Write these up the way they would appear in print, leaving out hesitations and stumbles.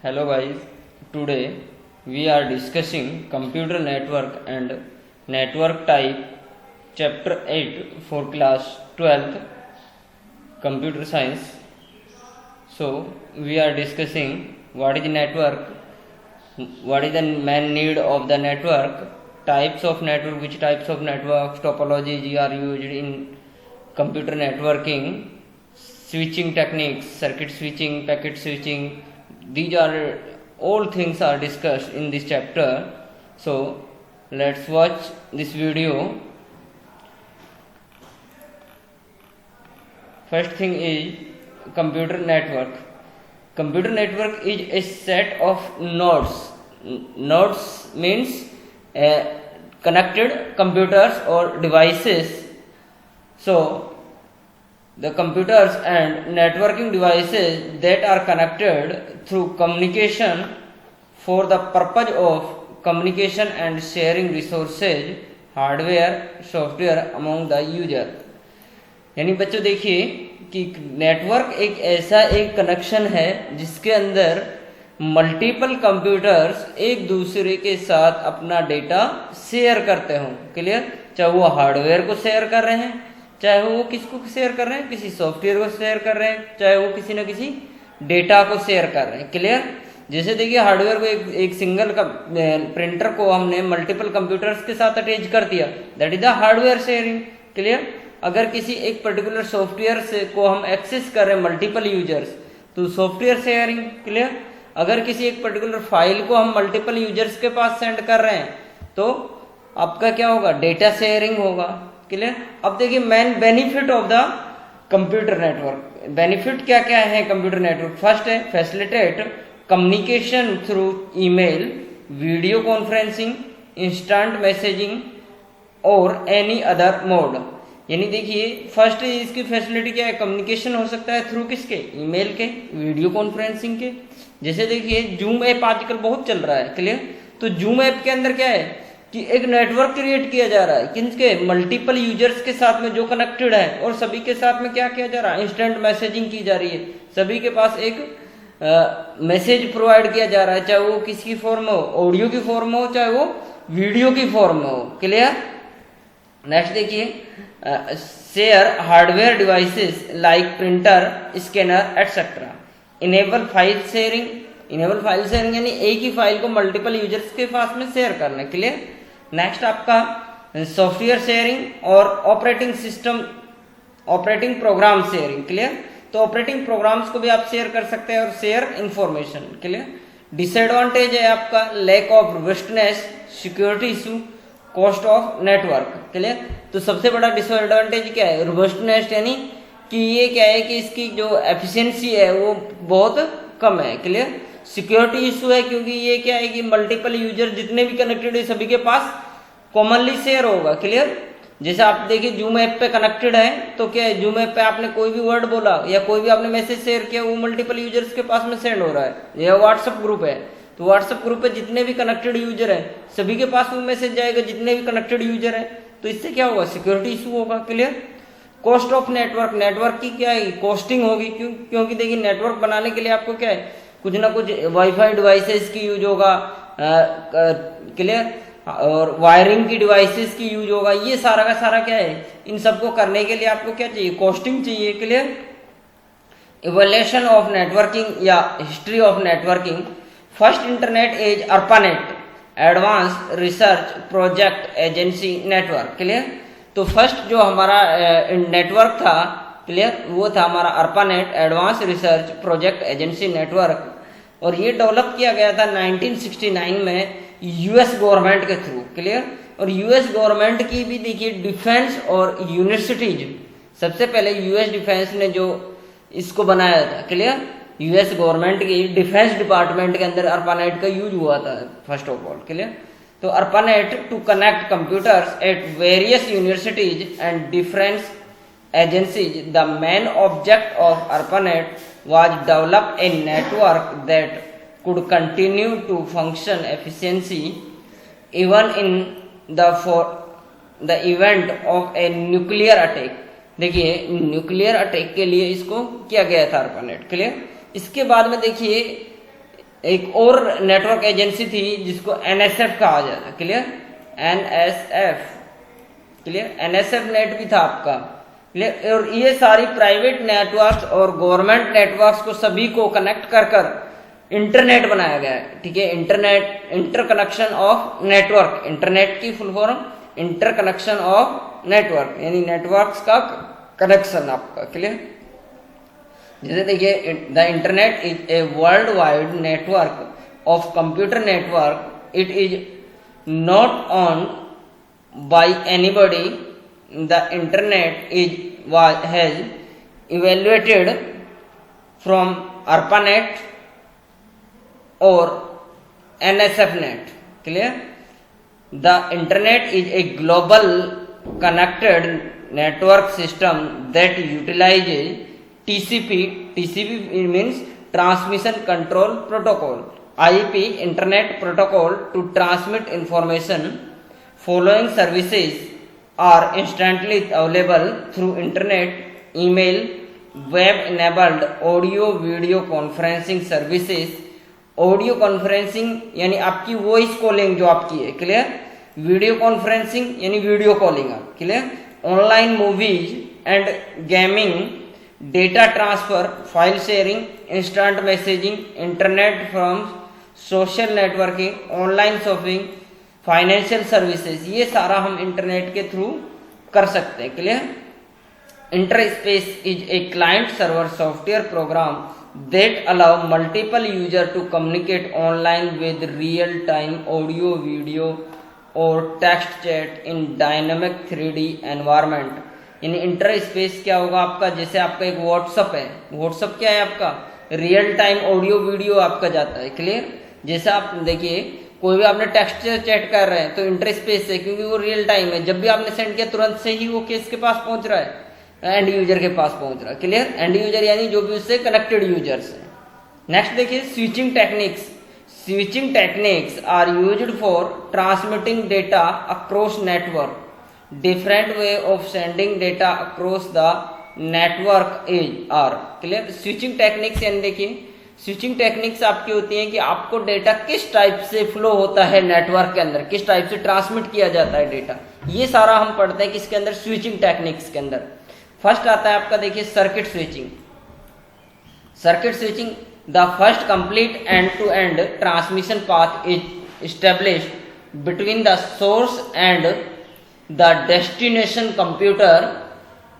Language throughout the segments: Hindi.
Hello guys, today we are discussing computer network and network type chapter 8 for class 12th computer science. So we are discussing what is network, what is the main need of the network, types of network, which types of networks, topologies are used in computer networking, switching techniques, circuit switching, packet switching. These are all things are discussed in this chapter. So let's watch this video. First thing is computer network. Computer network is a set of nodes. Nodes means connected computers or devices. So the computers and networking devices that are connected through communication for the purpose of communication and sharing resources, hardware, software among the user. यानी बच्चों देखिए कि नेटवर्क एक ऐसा एक कनेक्शन है जिसके अंदर मल्टीपल कंप्यूटर्स एक दूसरे के साथ अपना डेटा शेयर करते हों. क्लियर? चाहे वो हार्डवेयर को शेयर कर रहे हैं, चाहे वो किसको शेयर कर रहे हैं, किसी सॉफ्टवेयर को शेयर कर रहे हैं, चाहे वो किसी न किसी डेटा को शेयर कर रहे हैं. क्लियर? जैसे देखिए हार्डवेयर को एक सिंगल प्रिंटर को हमने मल्टीपल कंप्यूटर्स के साथ अटैच कर दिया, that is the hardware sharing. Clear? अगर किसी एक पर्टिकुलर सॉफ्टवेयर से को हम एक्सेस कर रहे हैं मल्टीपल यूजर्स, तो सॉफ्टवेयर शेयरिंग. क्लियर? अगर किसी एक पर्टिकुलर फाइल को हम मल्टीपल यूजर्स के पास सेंड कर रहे हैं तो आपका क्या होगा, डेटा शेयरिंग होगा. क्लियर? अब देखिए main benefit of the computer network. Benefit क्या क्या है कंप्यूटर नेटवर्क? फर्स्ट है facilitate communication through email, video conferencing, instant messaging और एनी अदर मोड. यानी देखिए फर्स्ट इसकी फैसिलिटी क्या है, कम्युनिकेशन हो सकता है थ्रू किसके, ईमेल के, वीडियो कॉन्फ्रेंसिंग के. जैसे देखिए जूम ऐप आजकल बहुत चल रहा है. क्लियर? तो जूम ऐप के अंदर क्या है कि एक नेटवर्क क्रिएट किया जा रहा है किनके, मल्टीपल यूजर्स के साथ में जो कनेक्टेड है, और सभी के साथ में क्या किया जा रहा है, इंस्टेंट मैसेजिंग की जा रही है. सभी के पास एक मैसेज प्रोवाइड किया जा रहा है, चाहे वो किसकी फॉर्म हो, ऑडियो की फॉर्म हो, चाहे वो वीडियो की फॉर्म में हो. क्लियर? नेक्स्ट देखिए share hardware devices like printer, scanner etcetera. Enable file sharing. Enable file sharing यानी एक ही फाइल को मल्टीपल यूजर्स के पास में शेयर करना. क्लियर? नेक्स्ट आपका सॉफ्टवेयर शेयरिंग और operating system, operating program sharing. Clear? तो ऑपरेटिंग प्रोग्राम्स को भी आप शेयर कर सकते हैं और शेयर इंफॉर्मेशन. क्लियर? डिसएडवांटेज है आपका lack of robustness, security issue, cost of network. Clear? तो सबसे बड़ा डिसएडवांटेज क्या है, रोबस्टनेस, यानी कि ये क्या है कि इसकी जो एफिशिएंसी है वो बहुत कम है. क्लियर? सिक्योरिटी इशू है क्योंकि ये क्या है कि मल्टीपल यूजर जितने भी कनेक्टेड है सभी के पास कॉमनली शेयर होगा. क्लियर? जैसे आप देखिए जूम ऐप पे कनेक्टेड है तो क्या है, जूम ऐप पे आपने कोई भी वर्ड बोला या कोई भी आपने मैसेज शेयर किया वो मल्टीपल यूजर्स के पास में सेंड हो रहा है. यह व्हाट्सएप ग्रुप है तो व्हाट्सएप ग्रुप पे जितने भी कनेक्टेड यूजर है सभी के पास वो मैसेज जाएगा, जितने भी कनेक्टेड यूजर है. तो इससे क्या होगा, सिक्योरिटी इशू होगा. Clear? Cost of network. Network की क्या है, कॉस्टिंग होगी. क्योंकि देखिए नेटवर्क बनाने के लिए आपको क्या है, कुछ ना कुछ वाईफाई डिवाइसेस की यूज होगा. क्लियर? और वायरिंग की डिवाइसेस की यूज होगा. ये सारा का सारा क्या है, इन सबको करने के लिए आपको क्या चाहिए, कॉस्टिंग चाहिए. क्लियर? इवोल्यूशन ऑफ नेटवर्किंग या history of networking. First internet as ARPANET, advance research project agency network. Clear? तो फर्स्ट जो हमारा नेटवर्क था, क्लियर, वो था हमारा ARPANET, advance research project agency network. और ये डेवलप किया गया था 1969 में यूएस गवर्नमेंट के थ्रू. क्लियर? और यूएस गवर्नमेंट की भी देखिए डिफेंस और यूनिवर्सिटीज, सबसे पहले यूएस डिफेंस ने जो इसको बनाया था. क्लियर? यूएस गवर्नमेंट की डिफेंस डिपार्टमेंट के अंदर ARPANET का यूज हुआ था फर्स्ट ऑफ ऑल. क्लियर? तो ARPANET to connect computers at various universities and difference agencies. The main object of ARPANET was develop a network that could continue to function efficiently even in the event of a nuclear attack. देखिए न्यूक्लियर अटैक के लिए इसको किया गया था ARPANET. क्लियर? इसके बाद में देखिए एक और नेटवर्क एजेंसी थी जिसको एनएसएफ कहा जाता, clear, NSF, clear, NSF net भी था आपका, क्लियर। और ये सारी प्राइवेट नेटवर्क्स और गवर्नमेंट नेटवर्क्स को सभी को कनेक्ट कर कर इंटरनेट बनाया गया है, ठीक है। Internet, interconnection of network, internet की full form interconnection of network, यानी नेटवर्क्स का कनेक्शन आपका, क्लियर। जैसे देखिए, the internet is a world wide network of computer network, it is not on by anybody, the internet is has evaluated from ARPANET or NSFNet, clear. The internet is a global connected network system that utilizes TCP. TCP means transmission control protocol. IP, internet protocol, to transmit information. Following services are instantly available through internet, email, web enabled audio video conferencing services. Audio conferencing यानी आपकी वॉइस कॉलिंग जो आपकी है, क्लियर। वीडियो कॉन्फ्रेंसिंग यानी video calling, clear. Online movies and gaming, data transfer, file sharing, instant messaging, internet from social networking, online shopping, financial services, ये सारा हम इंटरनेट के थ्रू कर सकते हैं, clear. Interspace is a client server software program that allow multiple user to communicate online with real time audio, video or text chat in dynamic 3D environment। यानी इंटरस्पेस क्या होगा आपका, जैसे आपका एक व्हाट्सअप है, व्हाट्सअप क्या है आपका, रियल टाइम ऑडियो वीडियो आपका जाता है, क्लियर। जैसे आप देखिए, कोई भी आपने टेक्स्ट चैट कर रहे हैं तो इंटरस्पेस है, क्योंकि वो रियल टाइम है, जब भी आपने सेंड किया तुरंत से ही वो किसके पास पहुंच रहा है, एंड यूजर के पास पहुंच रहा है, क्लियर। एंड यूजर यानी जो भी उससे कनेक्टेड यूजर्स हैं। नेक्स्ट देखिए, switching techniques. Switching techniques are used for transmitting data across network. Different way of sending data across the network is are, clear. Switching techniques यानी देखिए, स्विचिंग टेक्निक्स आपकी होती हैं कि आपको डेटा किस टाइप से फ्लो होता है नेटवर्क के अंदर, किस टाइप से ट्रांसमिट किया जाता है डेटा, ये सारा हम पढ़ते हैं किसके अंदर, स्विचिंग टेक्निक्स के अंदर। फर्स्ट आता है आपका देखिए circuit switching. Circuit switching, the first complete end to end transmission path is established between the source and the destination computer,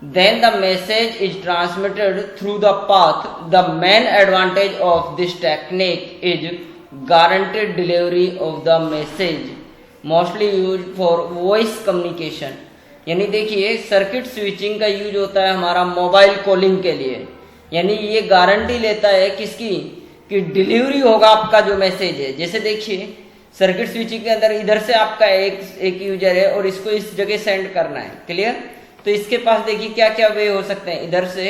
then the message is transmitted through the path. The main advantage of this technique is guaranteed delivery of the message, mostly used for voice communication. यानी देखिए, सर्किट स्विचिंग का यूज होता है हमारा मोबाइल कॉलिंग के लिए, यानी ये गारंटी लेता है किसकी, कि डिलीवरी होगा आपका जो मैसेज है। जैसे देखिए, सर्किट स्विचिंग के अंदर इधर से आपका एक यूजर है और इसको इस जगह सेंड करना है, क्लियर। तो इसके पास देखिए क्या क्या वे हो सकते हैं, इधर से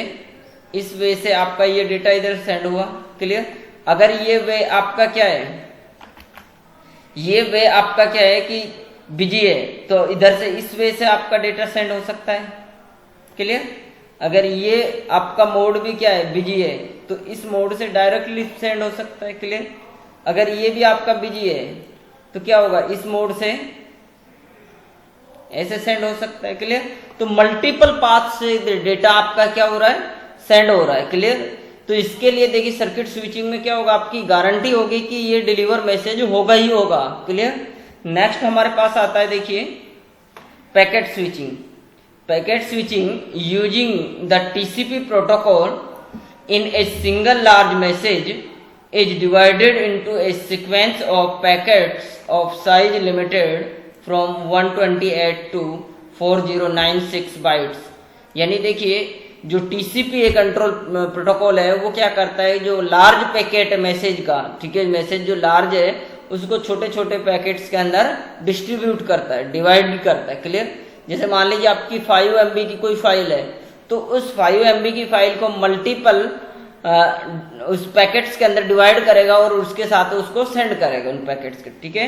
इस वे से आपका ये डेटा इधर सेंड हुआ, क्लियर। अगर ये वे आपका क्या है, ये वे आपका क्या है कि बिजी है, तो इधर से इस वे से आपका डेटा सेंड हो सकता है, क्लियर। अगर ये आपका मोड भी क्या है, बिजी है, तो इस मोड से डायरेक्टली सेंड हो सकता है, क्लियर। अगर ये भी आपका बिजी है तो क्या होगा, इस मोड से ऐसे सेंड हो सकता है, क्लियर। तो मल्टीपल पाथ से डेटा आपका क्या हो रहा है, सेंड हो रहा है, क्लियर। तो इसके लिए देखिए सर्किट स्विचिंग में क्या होगा, आपकी गारंटी होगी कि ये डिलीवर मैसेज होगा ही होगा, क्लियर। नेक्स्ट हमारे पास आता है देखिए packet switching. Packet switching using the TCP protocol in a single large message is divided into A sequence of packets of size limited from 128 to 4096 bytes. यानी देखिए, जो टीसीपी कंट्रोल प्रोटोकॉल है वो क्या करता है, जो लार्ज पैकेट मैसेज का, ठीक है, मैसेज जो लार्ज है उसको छोटे छोटे पैकेट्स के अंदर डिस्ट्रीब्यूट करता है, डिवाइड करता है, क्लियर। जैसे मान लीजिए आपकी 5 MB की कोई फाइल है, तो उस 5 MB की फाइल को मल्टीपल उस पैकेट्स के अंदर डिवाइड करेगा और उसके साथ उसको सेंड करेगा उन पैकेट्स के, ठीक है।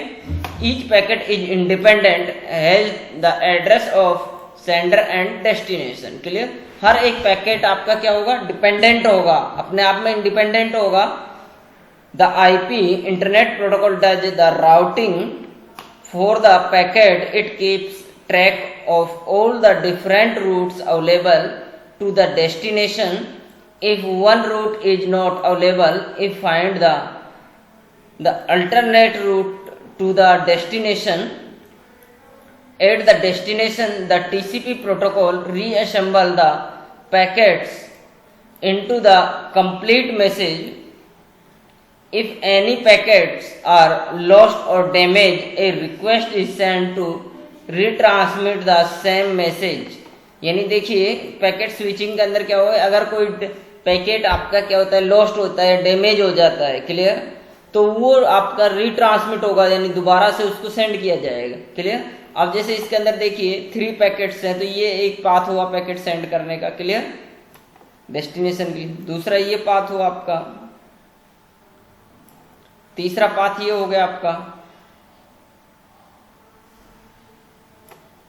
Each packet is independent, has the address of sender and destination, clear. हर एक पैकेट आपका क्या होगा, डिपेंडेंट होगा, अपने आप में इंडिपेंडेंट होगा, The IP Internet Protocol does the routing for the packet. It keeps track of all the different routes available to the destination. If one route is not available, it finds the alternate route to the destination. At the destination, the TCP protocol reassemble the packets into the complete message. If any packets are lost or damaged, a request is sent to retransmit the same message. यानी देखिए पैकेट स्विचिंग के अंदर क्या हुआ है, अगर कोई पैकेट आपका क्या होता है लॉस्ट होता है, डैमेज हो जाता है, क्लियर, तो वो आपका रिट्रांसमिट होगा, यानी दोबारा से उसको सेंड किया जाएगा, क्लियर। अब जैसे इसके अंदर देखिए 3 पैकेट्स हैं, तो ये एक पाथ हुआ पैकेट सेंड करने का, क्लियर, डेस्टिनेशन की। दूसरा ये पाथ हुआ आपका, तीसरा पाथ ये हो गया आपका,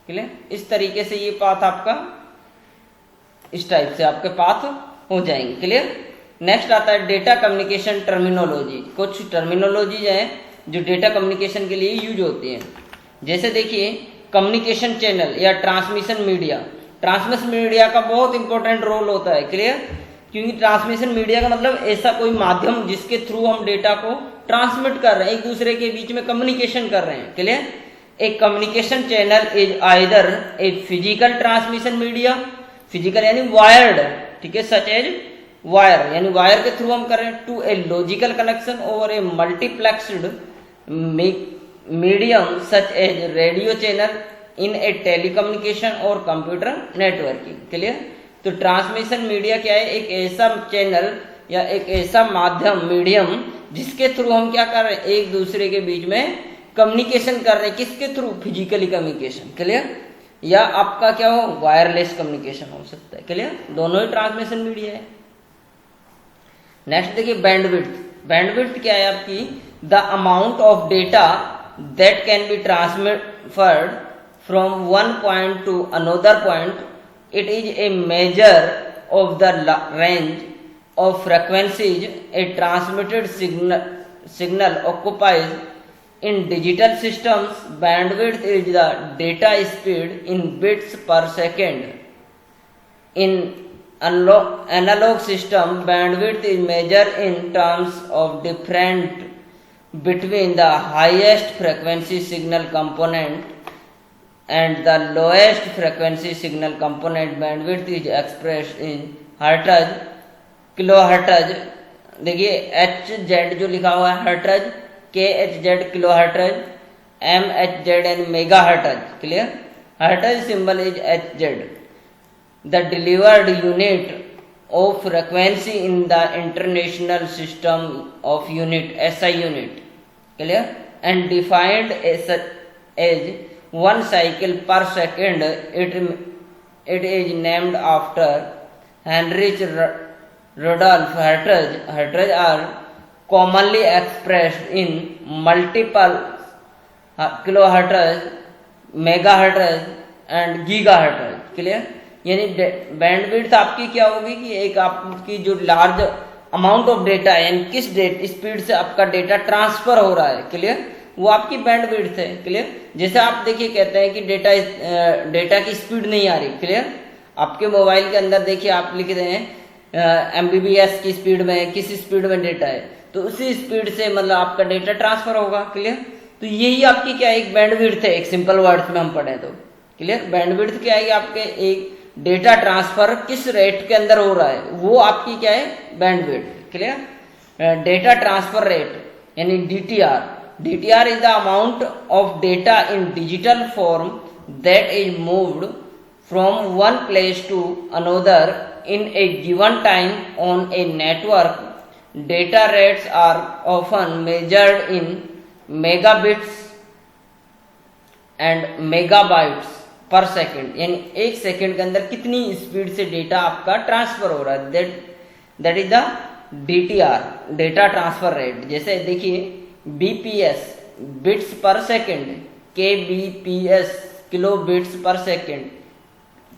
क्लियर। इस तरीके से ये पाथ आपका इस टाइप से आपके पाथ हो जाएंगे, क्लियर। नेक्स्ट आता है डेटा कम्युनिकेशन टर्मिनोलॉजी। कुछ टर्मिनोलॉजी है जो डेटा कम्युनिकेशन के लिए यूज होती हैं। जैसे देखिए कम्युनिकेशन चैनल या ट्रांसमिशन मीडिया। ट्रांसमिशन मीडिया का बहुत इंपॉर्टेंट रोल होता है, क्लियर, क्योंकि ट्रांसमिशन मीडिया का मतलब ऐसा कोई माध्यम जिसके थ्रू हम डेटा को ट्रांसमिट कर रहे हैं, एक दूसरे के बीच में कम्युनिकेशन कर रहे हैं, क्लियर। एक communication channel is either a physical transmission media, physical यानी वायर्ड, ठीक है, सच एज वायर यानी वायर के थ्रू हम करें, to a logical connection over a multiplexed medium such as radio channel in a telecommunication और कंप्यूटर नेटवर्किंग, क्लियर। तो ट्रांसमिशन मीडिया क्या है, एक ऐसा चैनल या एक ऐसा माध्यम मीडियम जिसके थ्रू हम क्या कर रहे हैं, एक दूसरे के बीच में कम्युनिकेशन कर रहे हैं। किसके थ्रू, फिजिकली कम्युनिकेशन, क्लियर, या आपका क्या हो वायरलेस कम्युनिकेशन हो सकता है, क्लियर, दोनों ही ट्रांसमिशन मीडिया है। नेक्स्ट देखिए बैंडविड्थ। बैंडविड्थ क्या है आपकी, the amount of data that can be transferred from one point two another point. It is a measure of the range of frequencies a transmitted signal occupies in digital systems. Bandwidth is the data speed in bits per second. In analog system, bandwidth is measured in terms of difference between the highest frequency signal component and the lowest frequency signal component. Bandwidth is expressed in hertz, kilo hertz. देखिए एच जेड जो लिखा हुआ है hertz, K H Z kilo hertz, M H Z and mega hertz, clear. Hertz symbol is H Z, the delivered unit of frequency in the international system of unit, SI unit, clear, and defined as 1 cycle per second. It is named after Heinrich Rudolf Hertz. Hertz are commonly expressed in multiple kilohertz, megahertz and gigahertz, clear. यानी बैंडविड्थ आपकी क्या होगी कि एक आपकी जो लार्ज अमाउंट ऑफ डेटा है, यानी किस स्पीड से आपका डेटा ट्रांसफर हो रहा है, क्लियर, वो आपकी बैंडविड्थ है, क्लियर। जैसे आप देखिए कहते हैं कि डेटा की स्पीड नहीं आ रही, क्लियर। आपके मोबाइल के अंदर देखिए आप लिख रहे हैं MBPS की स्पीड में, किस स्पीड में डेटा है, तो उसी स्पीड से मतलब आपका डेटा ट्रांसफर होगा, क्लियर। तो यही आपकी क्या है, एक बैंडविड्थ है, एक सिंपल वर्ड्स में हम पढ़े तो, क्लियर। बैंडविड्थ क्या है, आपके एक डेटा ट्रांसफर किस रेट के अंदर हो रहा है, वो आपकी क्या है bandwidth, clear. Data transfer rate यानी DTR। DTR is the amount of data in digital form that is moved from one place to another in a given time on a network. Data rates are often measured in megabits and megabytes per second, यानी एक सेकेंड के अंदर कितनी स्पीड से डेटा आपका ट्रांसफर हो रहा है, that is the DTR, data transfer rate. जैसे देखिए BPS बिट्स पर सेकेंड, KBPS किलो बिट्स पर सेकेंड,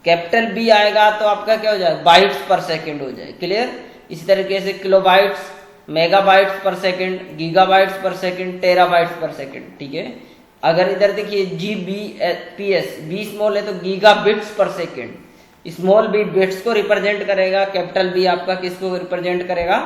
कैपिटल बी आएगा तो आपका क्या हो जाए बाइट्स पर सेकेंड हो जाए, क्लियर। इसी तरीके से किलोबाइट्स मेगाबाइट्स पर सेकंड, गीगाबाइट्स पर सेकंड, टेराबाइट्स पर सेकंड, ठीक है। अगर इधर देखिए GBps, बी स्मॉल है तो गीगा बिट्स पर सेकंड, स्मॉल बी बिट्स को रिप्रेजेंट करेगा, कैपिटल बी आपका किसको रिप्रेजेंट करेगा,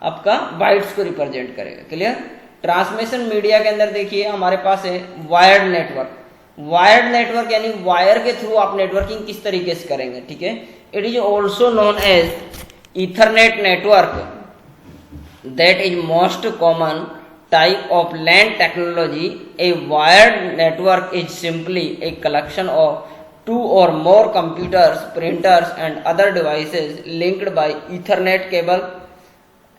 आपका बाइट्स को रिप्रेजेंट करेगा। क्लियर। ट्रांसमिशन मीडिया के अंदर देखिए हमारे पास है वायर्ड नेटवर्क। वायर्ड नेटवर्क यानी वायर के थ्रू आप नेटवर्किंग किस तरीके से करेंगे, ठीक है। It is also known as ethernet network, that is most common type of LAN technology. A wired network is simply a collection of two or more computers, printers and other devices linked by Ethernet cable.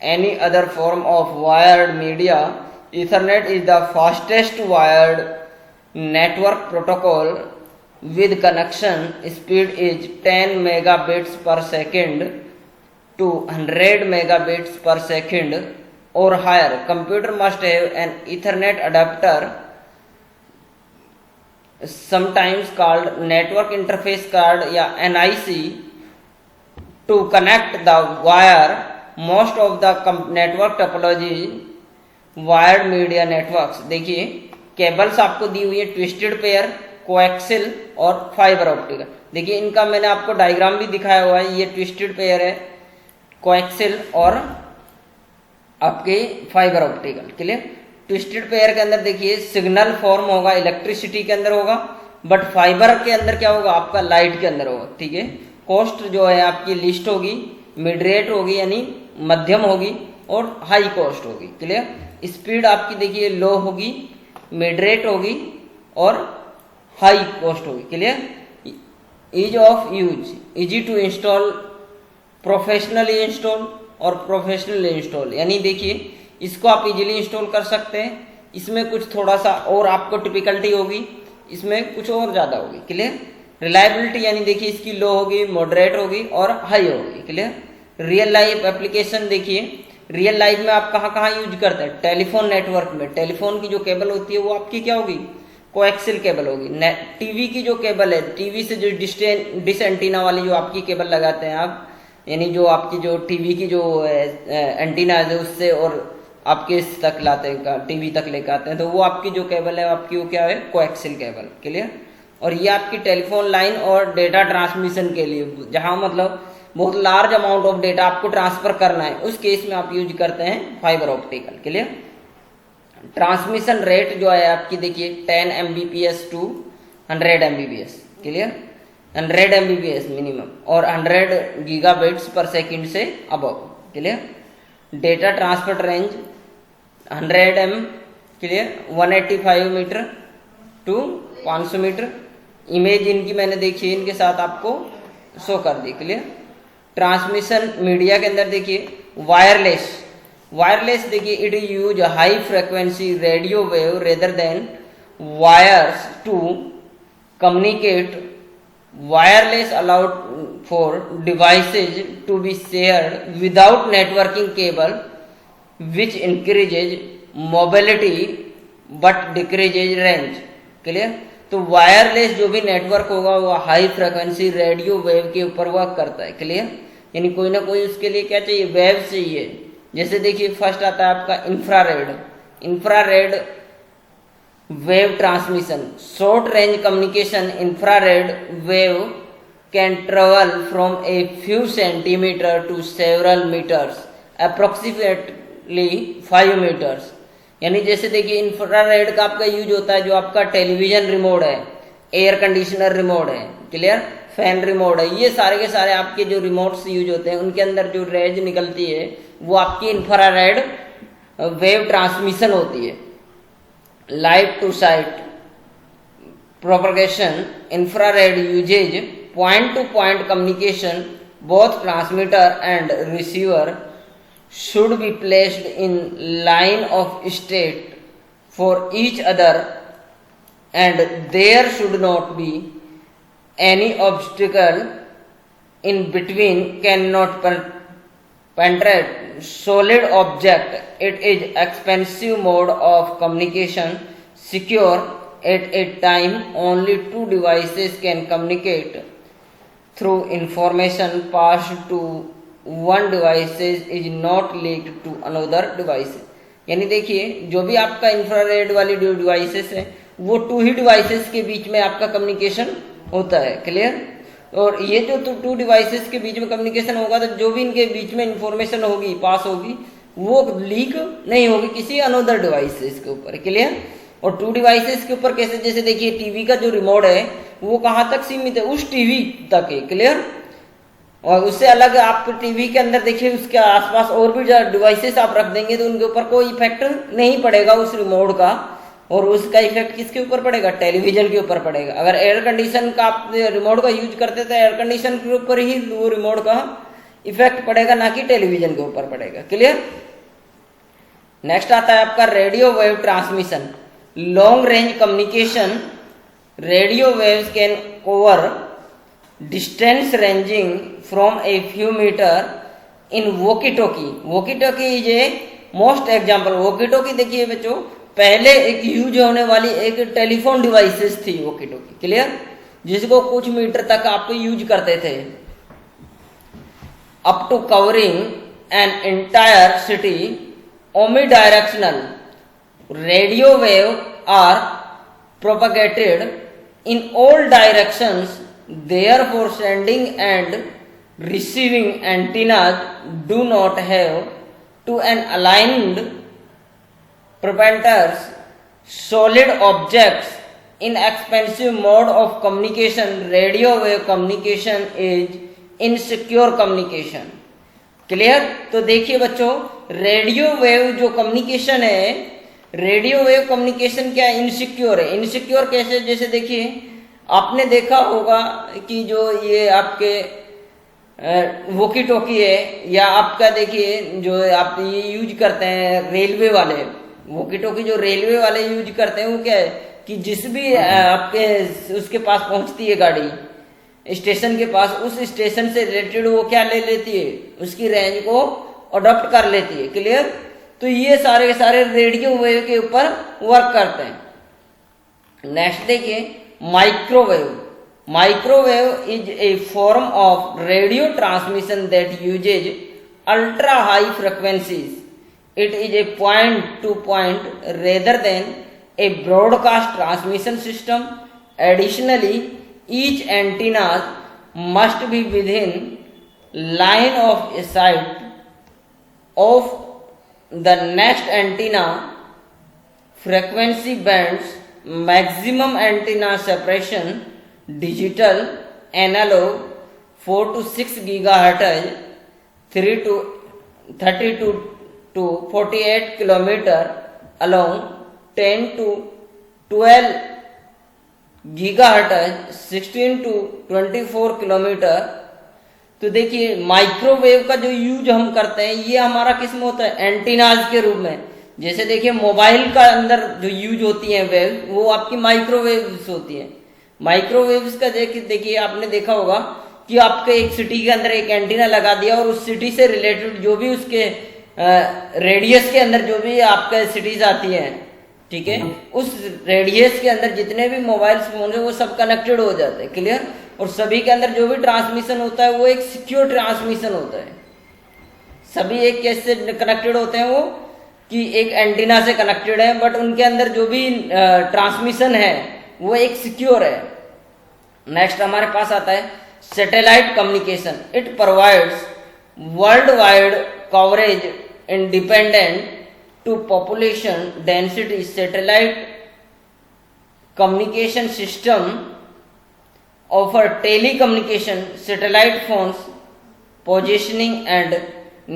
Any other form of wired media. Ethernet is the fastest wired network protocol with connection speed is 10 megabits per second to 100 megabits per second or higher. Computer must have an Ethernet adapter, sometimes called network interface card या NIC, to connect the wire. Most of the network topology wired media networks. देखिए केबल्स आपको दी हुई है ट्विस्टेड पेयर, कोएक्सिल और फाइबर ऑप्टिकल। देखिए इनका मैंने आपको डायग्राम भी दिखाया हुआ है, ये ट्विस्टेड पेयर है, कोएक्सिल और आपके fibre optical. Clear. Twisted pair के अंदर देखिए सिग्नल फॉर्म होगा, इलेक्ट्रिसिटी के अंदर होगा, बट फाइबर के अंदर क्या होगा, आपका लाइट के अंदर होगा, ठीक है। कॉस्ट जो है आपकी लिस्ट होगी, मिड रेट होगी यानी मध्यम होगी और हाई कॉस्ट होगी। क्लियर। स्पीड आपकी देखिए लो होगी, मिड रेट होगी और हाई कॉस्ट होगी। Clear. Ease of use, easy to install, professionally install और प्रोफेशनल इंस्टॉल, यानी देखिए इसको आप इजीली इंस्टॉल कर सकते हैं, इसमें कुछ थोड़ा सा और आपको टिपिकलिटी होगी, इसमें कुछ और ज्यादा होगी। क्लियर। रिलायबिलिटी यानी देखिए इसकी लो होगी, मॉडरेट होगी और हाई होगी। क्लियर। रियल लाइफ एप्लीकेशन देखिए, रियल लाइफ में आप कहाँ कहाँ यूज करते हैं, टेलीफोन नेटवर्क में टेलीफोन की जो केबल होती है वो आपकी क्या होगी, कोएक्सिल केबल होगी। टीवी की जो केबल है, टीवी से जो डिश एंटीना वाली जो आपकी केबल लगाते हैं आप, यानी जो आपकी जो टीवी की जो एंटीना है उससे और आपके इस तक लाते हैं, टीवी तक लेकर आते हैं, तो वो आपकी जो केबल है आपकी वो क्या है, कोएक्सिल केबल। क्लियर। और ये आपकी टेलीफोन लाइन और डेटा ट्रांसमिशन के लिए, जहां मतलब बहुत लार्ज अमाउंट ऑफ डेटा आपको ट्रांसफर करना है, उस केस में आप यूज करते हैं fibre optical. Clear. Transmission rate जो है आपकी देखिए 10 Mbps to 100 Mbps। Clear. 100 Mbps minimum और 100 गीगाबिट्स पर सेकंड से above. Clear. Data transfer range 100 m। Clear. 185 metre to 500 metre. Image इनकी मैंने देखी इनके साथ आपको शो कर दी। क्लियर। ट्रांसमिशन मीडिया के अंदर देखिए वायरलेस, वायरलेस देखिए it is use high frequency radio wave rather than wires to communicate. Wireless allowed for devices to be shared without networking cable, which increases mobility but decreases range. Clear. तो वायरलेस जो भी नेटवर्क होगा वो हाई फ्रीक्वेंसी रेडियो वेव के ऊपर वर्क करता है। क्लियर। यानी कोई ना कोई उसके लिए क्या चाहिए, वेव चाहिए। जैसे देखिए फर्स्ट आता है आपका infrared, infrared wave transmission, short range communication. Infrared wave can travel from a few centimeter to several meters, approximately 5 meters. यानी जैसे देखिए इंफ्रारेड का आपका यूज होता है जो आपका टेलीविजन रिमोट है, एयर कंडीशनर रिमोट है, क्लियर, फैन रिमोट है, ये सारे के सारे आपके जो रिमोट्स यूज होते हैं उनके अंदर जो रेज निकलती है वो आपकी इंफ्रारेड वेव ट्रांसमिशन होती है। Light to sight propagation, infrared usage, point to point communication. Both transmitter and receiver should be placed in line of state for each other, and there should not be any obstacle in between. Cannot penetrate solid object. It is expensive mode of communication, secure at a time. Only two devices can communicate through information passed to one devices is not leaked to another device. यानी देखिए जो भी आपका इंफ्रारेड वाली डिवाइसेस है वो टू ही डिवाइसेस के बीच में आपका कम्युनिकेशन होता है। क्लियर? और ये जो टू डिवाइसेस के बीच में कम्युनिकेशन होगा तो जो भी इनके बीच में इंफॉर्मेशन होगी पास होगी वो लीक नहीं होगी किसी अनदर डिवाइसेस के ऊपर। क्लियर? और टू डिवाइसेस के ऊपर कैसे, जैसे देखिए टीवी का जो रिमोट है वो कहाँ तक सीमित है, उस टीवी तक है। क्लियर? और उससे अलग आप टीवी के अंदर देखिए उसके आसपास और भी डिवाइसेस आप रख देंगे तो उनके ऊपर कोई इफेक्ट नहीं पड़ेगा उस रिमोट का। और उसका इफेक्ट किसके ऊपर पड़ेगा? टेलीविजन के ऊपर पड़ेगा। अगर एयर कंडीशन का आप रिमोट का यूज करते तो एयर कंडीशन के ऊपर ही वो रिमोट का इफेक्ट पड़ेगा, ना कि टेलीविजन के ऊपर पड़ेगा। क्लियर? नेक्स्ट आता है आपका radio wave transmission, long range communication. Radio waves can cover distance ranging from a few metre in walkie talkie. Walkie talkie is a most example. Walkie talkie देखिए बच्चों पहले एक यूज होने वाली एक टेलीफोन डिवाइसेस थी वॉकी टॉकी। क्लियर? जिसको कुछ मीटर तक आप यूज करते थे, up to covering an entire city omnidirectional. Radio wave are propagated in all directions, therefore sending and receiving antennas do not have to an aligned propellers. Solid objects in expensive mode of communication, radio wave communication is insecure communication. Clear? तो देखिए बच्चों रेडियो वेव जो कम्युनिकेशन है, रेडियो वेव कम्युनिकेशन क्या इनसिक्योर है। इनसिक्योर कैसे? जैसे देखिए आपने देखा होगा कि जो ये आपके वॉकी टॉकी है या आपका देखिए जो आप ये यूज करते हैं रेलवे वाले, वॉकी टॉकी जो रेलवे वाले यूज करते हैं वो क्या है कि जिस भी आपके उसके पास पहुंचती है गाड़ी स्टेशन के पास, उस स्टेशन से रिलेटेड वो क्या ले लेती है, उसकी रेंज को अडॉप्ट कर लेती है। क्लियर? तो ये सारे सारे रेडियो वेव के ऊपर वर्क करते हैं। नेक्स्ट देखिए microwave. Microwave is a form of radio transmission that usage ultra high frequencies. It is a point two point rather than A broadcast transmission system. Additionally each antenna must be with in line of site of the next antenna frequency bands. Maximum antenna separation digital analog 4 to 6 gigahertz 32 to 48 kilometer along 10 to 12 gigahertz 16 to 24 kilometer। तो देखिए माइक्रोवेव का जो यूज हम करते हैं ये हमारा किस में होता है? एंटीनाज के रूप में। जैसे देखिए मोबाइल का अंदर जो यूज होती है वेव वो आपकी माइक्रोवेव्स होती है। माइक्रोवेव्स का देखिए आपने देखा होगा कि आपके एक सिटी के अंदर एक एंटीना लगा दिया और उस सिटी से रिलेटेड जो भी उसके रेडियस के अंदर जो भी आपके सिटीज आती हैं, ठीक है, उस रेडियस के अंदर जितने भी मोबाइल फोन है वो सब कनेक्टेड हो जाते हैं। क्लियर? और सभी के अंदर जो भी ट्रांसमिशन होता है वो एक सिक्योर ट्रांसमिशन होता है। सभी एक कैसे कनेक्टेड होते हैं वो कि एक एंटीना से कनेक्टेड है, बट उनके अंदर जो भी ट्रांसमिशन है वो एक सिक्योर है। नेक्स्ट हमारे पास आता है satellite communication. It provides world wide coverage independent to population density. Satellite communication system offer telecommunication, satellite phones, positioning and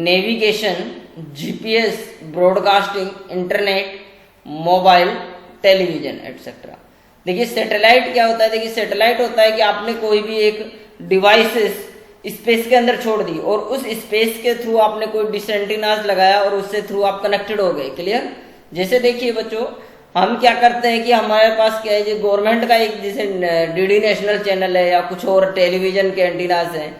navigation, GPS, broadcasting, internet, mobile, television etcetera. देखिए सैटेलाइट क्या होता है? देखिए सैटेलाइट होता है कि आपने कोई भी एक डिवाइसेस स्पेस के अंदर छोड़ दी और उस स्पेस के थ्रू आपने कोई डिश एंटीनास लगाया और उससे थ्रू आप कनेक्टेड हो गए। क्लियर? जैसे देखिए बच्चों हम क्या करते हैं कि हमारे पास क्या है, गवर्नमेंट का एक जैसे डीडी नेशनल चैनल है या कुछ और टेलीविजन के एंटीनास हैं,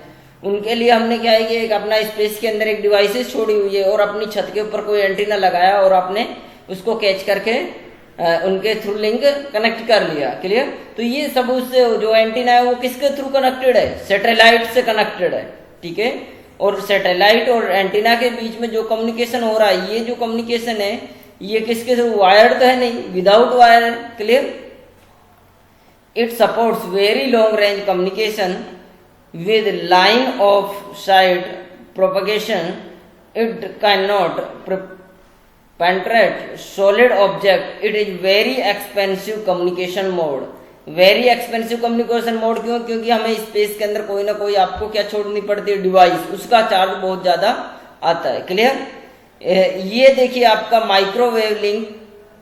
उनके लिए हमने क्या है कि एक अपना स्पेस के अंदर एक डिवाइसेस छोड़ी हुई है और अपनी छत के ऊपर कोई एंटीना लगाया और आपने उसको कैच करके उनके थ्रू लिंक कनेक्ट कर लिया। क्लियर? तो ये सब उससे जो एंटीना है वो किसके थ्रू कनेक्टेड है? सैटेलाइट से कनेक्टेड है। ठीक है? और सैटेलाइट और एंटीना के बीच में जो कम्युनिकेशन हो रहा है, ये जो कम्युनिकेशन है ये किसके थ्रू, वायर्ड तो है नहीं, विदाउट वायर है। Clear? It supports very long range communication with line of site propagation. It can not penetrate solid object. It is very expensive communication mode. Very expensive communication mode क्यों? क्योंकि हमें स्पेस के अंदर कोई ना कोई आपको क्या छोड़नी पड़ती है, डिवाइस, उसका चार्ज बहुत ज्यादा आता है। क्लियर? ये देखिए आपका microwave link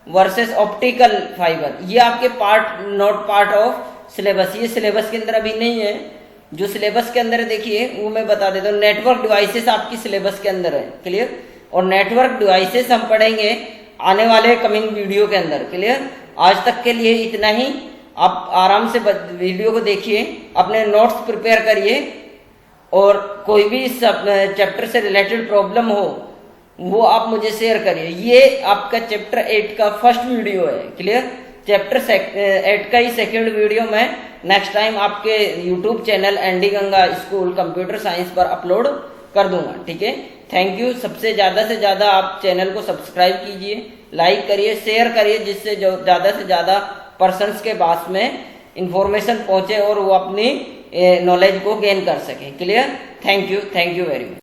versus optical fibre, ये आपके part not part of syllabus, ये सिलेबस के अंदर अभी नहीं है। जो सिलेबस के अंदर है देखिए वो मैं बता देता हूँ। नेटवर्क डिवाइसेस आपकी सिलेबस के अंदर है। क्लियर? और नेटवर्क डिवाइसेस हम पढ़ेंगे आने वाले कमिंग वीडियो के अंदर। क्लियर? आज तक के लिए इतना ही। आप आराम से वीडियो को देखिए, अपने नोट्स प्रिपेयर करिए और कोई भी चैप्टर से रिलेटेड प्रॉब्लम हो वो आप मुझे शेयर करिए। ये आपका चैप्टर 8 का फर्स्ट वीडियो है। क्लियर? चैप्टर 8 का ही सेकंड वीडियो मैं नेक्स्ट टाइम आपके YouTube channel ND Ganga school computer science पर अपलोड कर दूंगा। ठीक है? Thank you. सबसे ज्यादा से ज्यादा आप चैनल को सब्सक्राइब कीजिए, लाइक करिए, शेयर करिए, जिससे जो ज्यादा से ज्यादा पर्सन्स के पास में इंफॉर्मेशन पहुंचे और वो अपनी नॉलेज को गेन कर सके। Clear? Thank you very much.